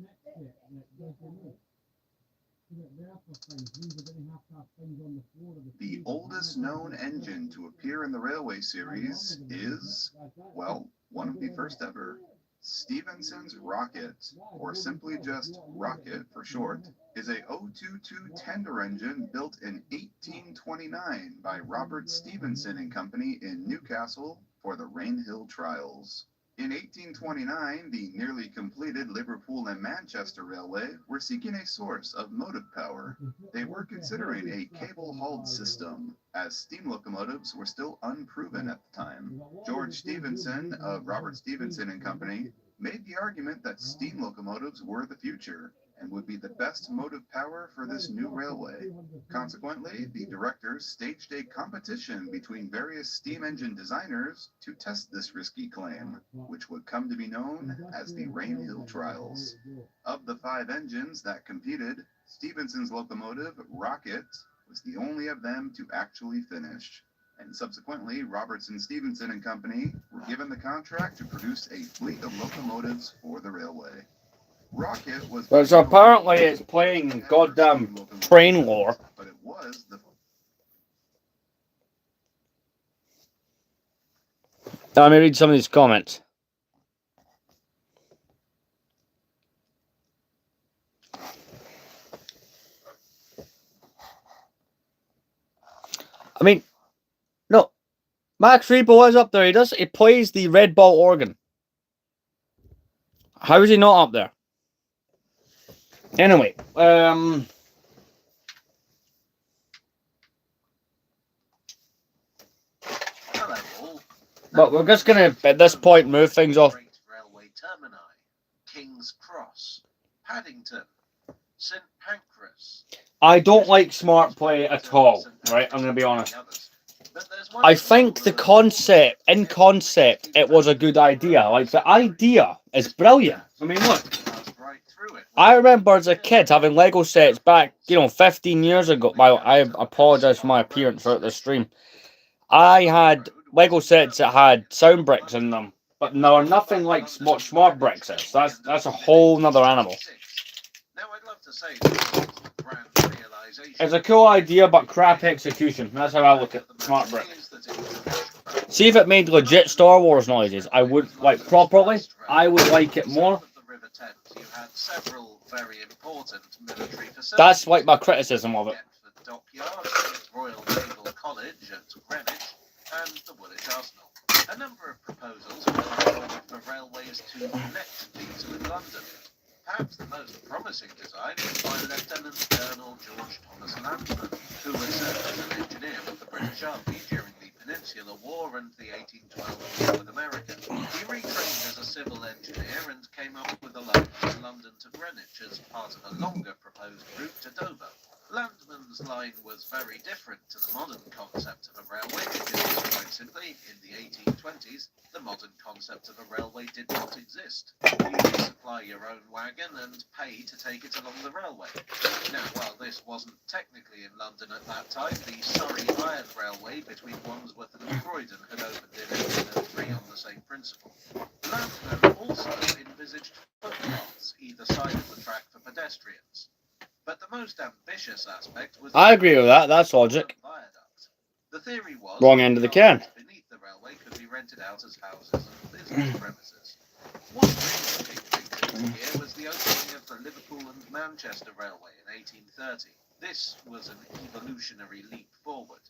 The oldest known engine to appear in the Railway series is, well, one of the first ever. Stephenson's Rocket, or simply just Rocket for short, is a 022 tender engine built in 1829 by Robert Stephenson and Company in Newcastle for the Rainhill Trials. In 1829, the nearly completed Liverpool and Manchester Railway were seeking a source of motive power. They were considering a cable-hauled system, as steam locomotives were still unproven at the time. George Stephenson of Robert Stephenson and Company made the argument that steam locomotives were the future and would be the best motive power for this new railway. Consequently, the directors staged a competition between various steam engine designers to test this risky claim, which would come to be known as the Rainhill Trials. Of the 5 engines that competed, Stephenson's locomotive, Rocket, was the only of them to actually finish. And subsequently, Robertson, Stephenson and Company were given the contract to produce a fleet of locomotives for the railway. Rocket was... But so apparently it's playing goddamn train lore. But it was the... Let me read some of these comments. I mean, no. Max Rebo is up there. He plays the red ball organ. How is he not up there? Anyway, Hello. All. but we're just gonna at this point move things off. Great railway termini: King's Cross, Paddington, St Pancras. I don't like smart play at all, right? I'm gonna be honest. I think the concept, it was a good idea. Like, the idea is brilliant. I mean, look. I remember as a kid having Lego sets back, 15 years ago. I apologise for my appearance throughout the stream. I had Lego sets that had sound bricks in them, but no, nothing like what smart bricks is. That's a whole nother animal. Now, I'd love to say that grand realization. It's a cool idea, but crap execution. That's how I look at smart brick. See if it made legit Star Wars noises. I would, like, properly, I would like it more. You had several very important military facilities. That's like my criticism of it. The dockyard, the Royal Naval College at Greenwich, and the Woolwich Arsenal. A number of proposals were forward for railways to connect these with London. Perhaps the most promising design was by Lieutenant Colonel George Thomas Landman, who was served as an engineer with the British Army during the Peninsular War and the 1812 war with America. He retrained as a civil engineer and came up with a line from London to Greenwich as part of a longer proposed route to Dover. Landman's line was very different to the modern concept of a railway because, quite simply, in the 1820s, the modern concept of a railway did not exist. You could supply your own wagon and pay to take it along the railway. Now, while this wasn't technically in London at that time, the Surrey Iron Railway between Wandsworth and Croydon had opened in 1803 on the same principle. Landman also envisaged footpaths either side of the track for pedestrians. But the most ambitious aspect was... I agree with that. That's logic. Viaduct. The theory was... Wrong end of the can. ...beneath the railway could be rented out as houses and business premises. One really big thing here was the opening of the Liverpool and Manchester Railway in 1830. This was an evolutionary leap forward.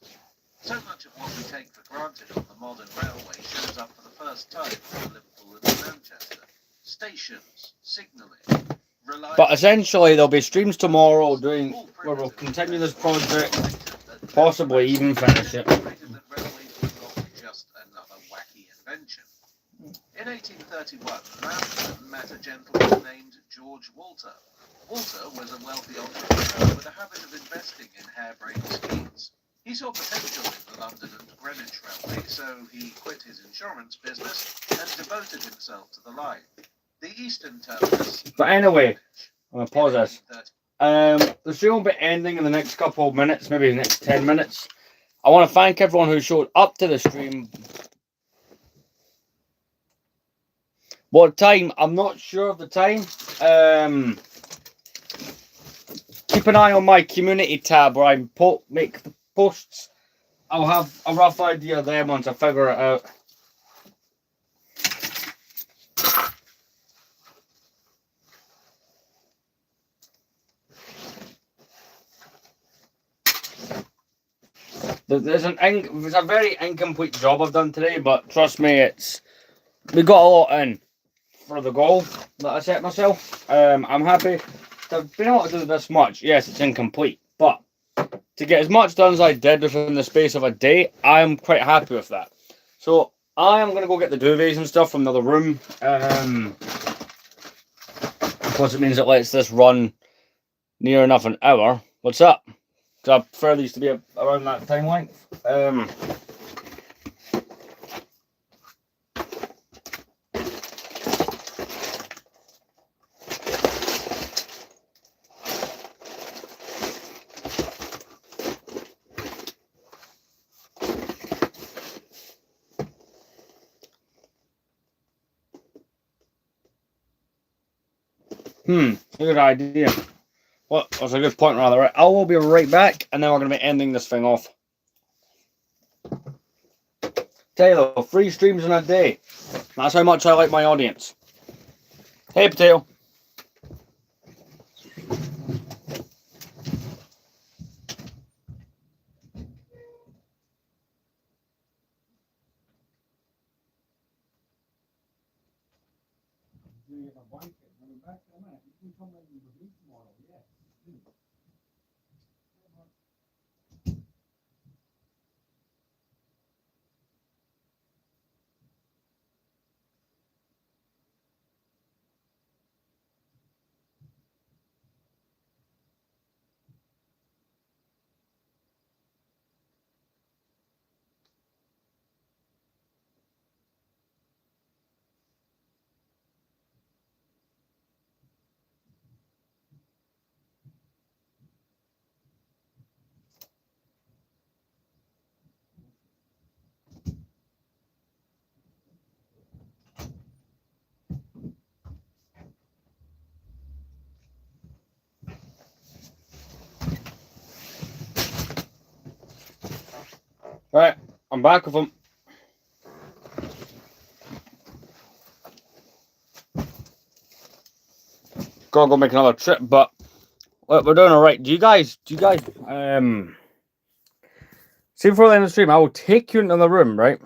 So much of what we take for granted on the modern railway shows up for the first time in Liverpool and Manchester. Stations, signalling... But essentially, there'll be streams tomorrow where we'll continue this project, possibly even finish it. Just another wacky invention. In 1831, Landman met a gentleman named George Walter. Walter was a wealthy entrepreneur with a habit of investing in harebrained schemes. He saw potential in the London and Greenwich Railway, so he quit his insurance business and devoted himself to the line. The eastern terminus. But anyway, I'm gonna pause this. The stream will be ending in the next couple of minutes, maybe the next 10 minutes. I want to thank everyone who showed up to the stream. What time? I'm not sure of the time. Keep an eye on my community tab where I make the posts. I'll have a rough idea there once I figure it out. It's a very incomplete job I've done today, but trust me, we got a lot in for the goal that I set myself. I'm happy to be able to do this much. Yes, it's incomplete, but to get as much done as I did within the space of a day, I am quite happy with that. So I am going to go get the duvets and stuff from the other room. Plus it means it lets this run near enough an hour. What's up? Because I prefer these to be around that time length. Good idea. Well, that's a good point, rather. Right, I will be right back, and then we're going to be ending this thing off. Tell you, 3 streams in a day. That's how much I like my audience. Hey, Potato. Right, I'm back with them. Gotta go make another trip, but we're doing all right. Do you guys see before the end of the stream, I will take you into the room, right,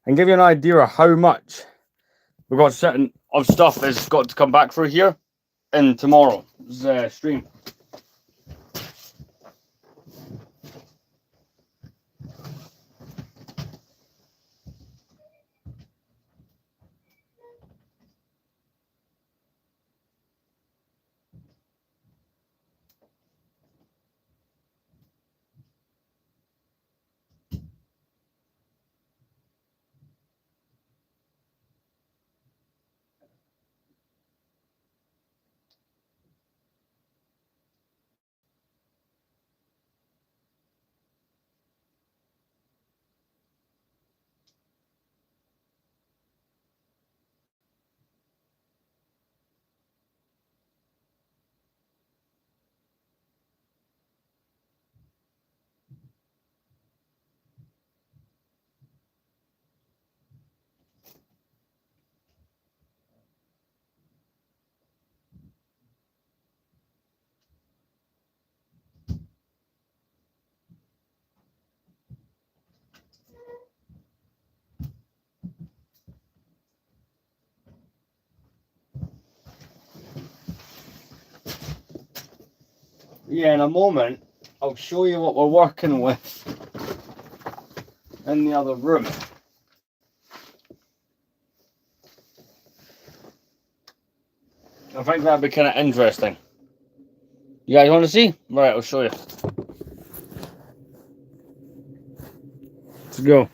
and give you an idea of how much we've got sitting of stuff that's got to come back through here in tomorrow's stream. Yeah, in a moment, I'll show you what we're working with in the other room. I think that'd be kind of interesting. You guys want to see? Right, I'll show you. Let's go.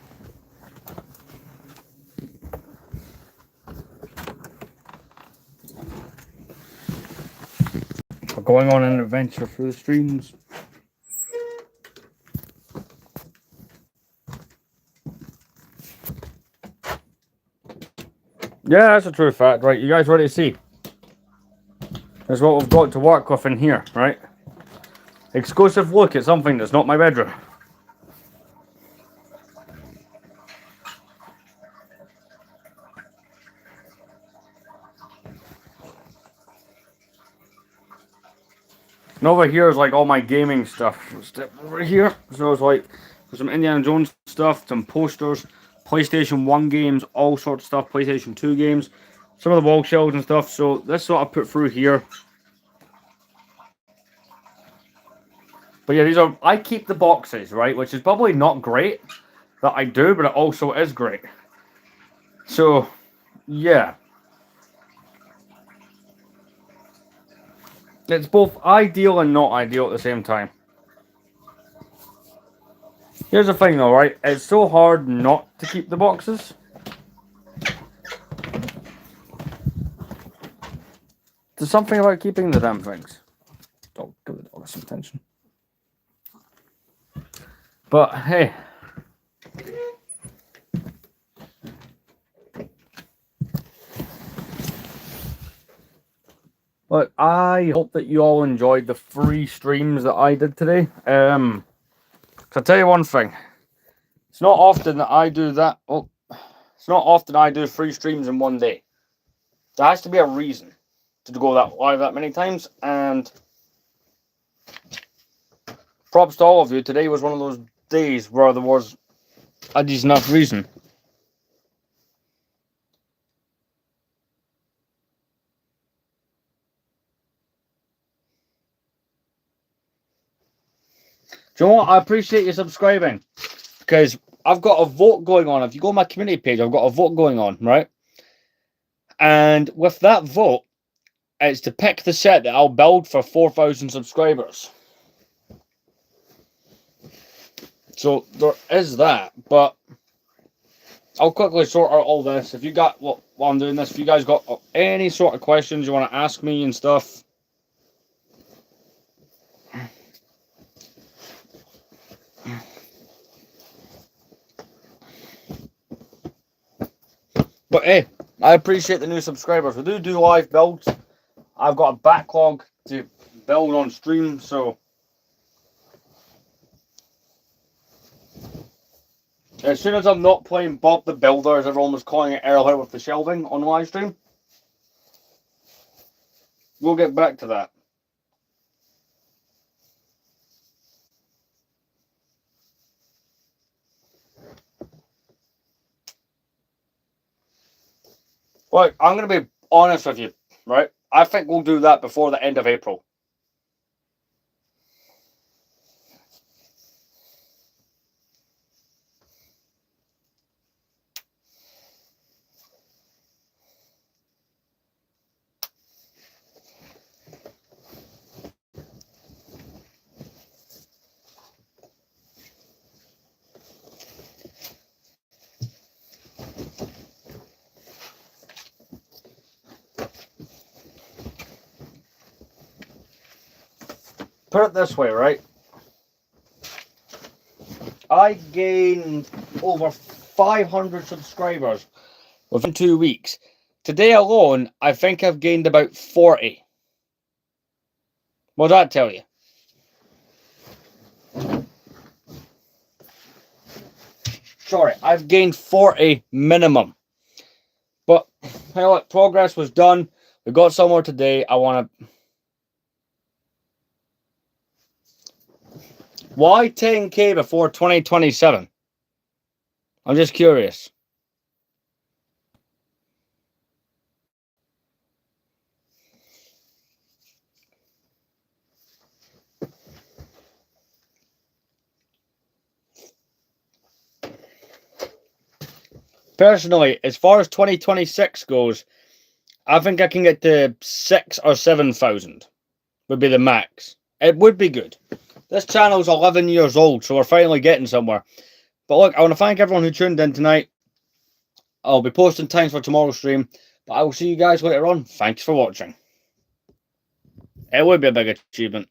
We're going on an adventure through the streams. Yeah, that's a true fact, right? You guys ready to see? That's what we've got to work with in here, right? Exclusive look at something that's not my bedroom. And over here is like all my gaming stuff. Step over here. So it's like some Indiana Jones stuff, some posters, PlayStation 1 games, all sorts of stuff, PlayStation 2 games, some of the wall shelves and stuff. So this is what I put through here. But yeah, these are, I keep the boxes, right? Which is probably not great that I do, but it also is great. So, yeah. It's both ideal and not ideal at the same time. Here's the thing though, right? It's so hard not to keep the boxes. There's something about keeping the damn things. Don't give the dog some attention. But hey. Look, I hope that you all enjoyed the free streams that I did today. I'll tell you one thing. It's not often that I do that. Well, it's not often I do free streams in one day. There has to be a reason to go that live that many times. And props to all of you. Today was one of those days where there was a decent enough reason. Do you know what? I appreciate you subscribing, because I've got a vote going on. If you go on my community page, I've got a vote going on, right? And with that vote, it's to pick the set that I'll build for 4,000 subscribers. So there is that, but I'll quickly sort out all this. If you got, while I'm doing this, if you guys got any sort of questions you want to ask me and stuff, but hey, I appreciate the new subscribers. We do live builds. I've got a backlog to build on stream, so as soon as I'm not playing Bob the Builder, as everyone was calling it earlier with the shelving on live stream, we'll get back to that. Look, I'm going to be honest with you, right? I think we'll do that before the end of April. Put it this way, right? I gained over 500 subscribers within 2 weeks. Today alone, I think I've gained about 40. What does that tell you? Sorry, I've gained 40 minimum. But, hey, look, progress was done. We got somewhere today. I want to... Why 10K before 2027? I'm just curious. Personally, as far as 2026 goes, I think I can get to 6,000 or 7,000 would be the max. It would be good. This channel's 11 years old, so we're finally getting somewhere. But look, I want to thank everyone who tuned in tonight. I'll be posting times for tomorrow's stream, but I will see you guys later on. Thanks for watching. It would be a big achievement.